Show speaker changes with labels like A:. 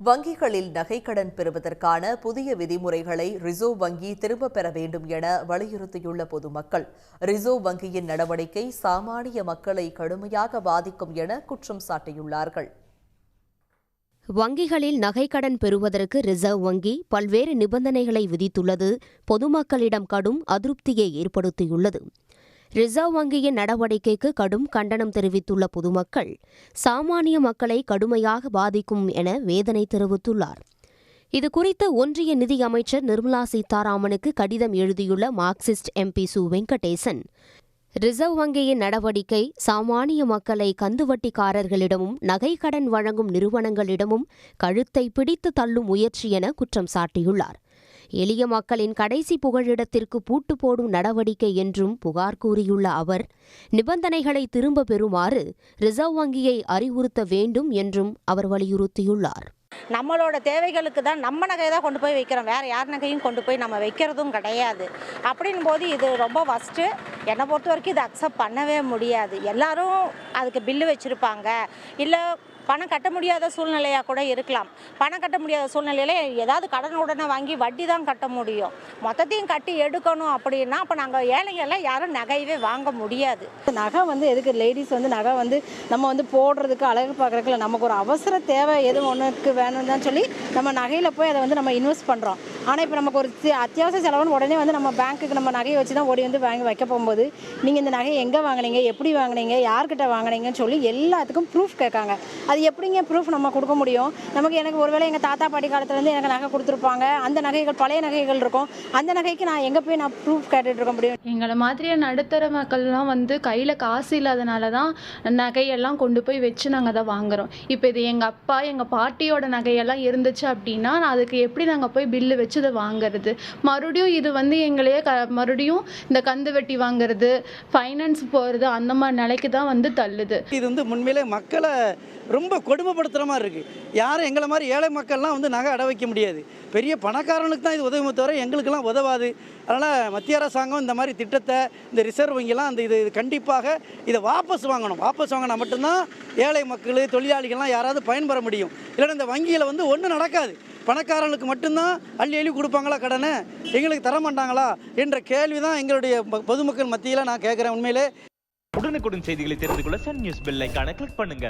A: வங்கிகளில் நகைக்கடன் பெறுவதற்கான புதிய விதிமுறைகளை ரிசர்வ் வங்கி திரும்பப் பெற வேண்டும் என வலியுறுத்தியுள்ள பொதுமக்கள் ரிசர்வ் வங்கியின் நடவடிக்கை சாமானிய மக்களை கடுமையாக பாதிக்கும் என குற்றம் சாட்டியுள்ளார்கள்.
B: வங்கிகளில் நகைக்கடன் பெறுவதற்கு ரிசர்வ் வங்கி பல்வேறு நிபந்தனைகளை விதித்துள்ளது பொதுமக்களிடம் கடும் அதிருப்தியை ஏற்படுத்தியுள்ளது. ரிசர்வ் வங்கியின் நடவடிக்கைக்கு கடும் கண்டனம் தெரிவித்துள்ள பொதுமக்கள் சாமானிய மக்களை கடுமையாக பாதிக்கும் என வேதனை தெரிவித்துள்ளார். இதுகுறித்து ஒன்றிய நிதி அமைச்சர் நிர்மலா சீதாராமனுக்கு கடிதம் எழுதியுள்ள Marxist MP Su Venkatesan, reserve வங்கியின் நடவடிக்கை சாமானிய மக்களை கந்துவட்டிக்காரர்களிடமும் நகைக்கடன் வழங்கும் நிறுவனங்களிடமும் கழுத்தை பிடித்து தள்ளும் முயற்சி என குற்றம் சாட்டியுள்ளார். எளிய மக்களின் கடைசி புகழிடத்திற்கு பூட்டு போடும் நடவடிக்கை என்றும் புகார் கூறியுள்ள அவர், நிபந்தனைகளை திரும்ப பெறுமாறு ரிசர்வ் வங்கியை அறிவுறுத்த வேண்டும் என்றும் அவர் வலியுறுத்தியுள்ளார்.
C: நம்மளோட தேவைகளுக்கு தான் நம்ம நகையை தான் கொண்டு போய் வைக்கிறோம், வேறு யார் நகையும் கொண்டு போய் நம்ம வைக்கிறதும் கிடையாது. அப்படின் போது இது ரொம்ப ஃபஸ்ட்டு. என்னை பொறுத்த வரைக்கும் இதை அக்செப்ட் பண்ணவே முடியாது. எல்லாரும் அதுக்கு பில்லு வச்சுருப்பாங்க, இல்லை பணம் கட்ட முடியாத சூழ்நிலையாக கூட இருக்கலாம். பணம் கட்ட முடியாத சூழ்நிலையில் ஏதாவது கடன் உடனே வாங்கி வட்டி தான் கட்ட முடியும். மொத்தத்தையும் கட்டி எடுக்கணும் அப்படின்னா அப்போ நாங்கள் ஏழைங்கெல்லாம் யாரும் நகையவே வாங்க முடியாது.
D: நகை எதுக்கு லேடிஸ் நகை நம்ம போடுறதுக்கு அழகு பார்க்குறதுக்கு நமக்கு ஒரு அவசர தேவை எதுவும் ஒன்றுக்கு வேணும்னு தான் சொல்லி நம்ம நகையில் போய் அதை நம்ம இன்வெஸ்ட் பண்ணுறோம். ஆனால் இப்போ நமக்கு ஒரு அத்தியாவசிய செலவுன்னு உடனே நம்ம பேங்க்குக்கு நம்ம நகையை வச்சு தான் ஓடி வாங்கி வைக்க போகும்போது நீங்கள் இந்த நகையை எங்கே வாங்கினீங்க, எப்படி வாங்கினீங்க, யார்கிட்ட வாங்கினீங்கன்னு சொல்லி எல்லாத்துக்கும் ப்ரூஃப் கேட்காங்க. அது எப்படிங்க ப்ரூஃப் நம்ம கொடுக்க முடியும்? எனக்கு ஒருவேளை எங்கள் தாத்தா பாட்டி காலத்துலேருந்து எனக்கு நகை கொடுத்துருப்பாங்க, அந்த நகைகள் பழைய நகைகள் இருக்கும், அந்த நகைக்கு நான் எங்கே போய் நான் ப்ரூஃப் கேட்டுட்டு இருக்க முடியும்?
E: எங்களை மாதிரியே நடுத்தர மக்கள்லாம் கையில் காசு இல்லாதனால தான் நகையெல்லாம் கொண்டு போய் வச்சு நாங்கள் அதை வாங்குகிறோம். இப்போ இது எங்கள் அப்பா எங்கள் பாட்டியோட நகையெல்லாம் இருந்துச்சு அப்படின்னா அதுக்கு எப்படி நாங்கள் போய் பில்லு வச்சு இதை வாங்குறது? மறுபடியும் இது எங்களையே மறுபடியும் இந்த கந்து வெட்டி வாங்குறது, ஃபைனான்ஸ் போகிறது, அந்த மாதிரி நிலைக்கு தான் தள்ளுது.
F: இது உண்மையிலே மக்களை ரொம்ப கொடுமைப்படுத்துகிற மாதிரி இருக்குது. யாரும் எங்களை மாதிரி ஏழை மக்கள்லாம் நகை அடை வைக்க முடியாது. பெரிய பணக்காரனுக்கு தான் இது உதவுமே தவிர எங்களுக்கெல்லாம் உதவாது. அதனால் மத்திய அரசாங்கம் இந்த மாதிரி திட்டத்தை, இந்த ரிசர்வ் வங்கிலாம் இது கண்டிப்பாக இதை வாபஸ் வாங்கணும். வாபஸ் வாங்கினா மட்டும்தான் ஏழை மக்கள், தொழிலாளிகள்லாம் யாராவது பயன்பெற முடியும். இல்லைன்னா இந்த வங்கியில் ஒன்றும் நடக்காது. பணக்காரர்களுக்கு மட்டும்தான் அள்ளி அள்ளி கொடுப்பாங்களா கடனை, எங்களுக்கு தர மாட்டாங்களா என்ற கேள்வி தான் எங்களுடைய பொதுமக்கள் மத்தியில் நான் கேட்குறேன். உண்மையிலே
G: உடனுக்குடன் செய்திகளை தெரிந்து கொள்ள சன் நியூஸ் பெல் ஐகானை கிளிக் பண்ணுங்க.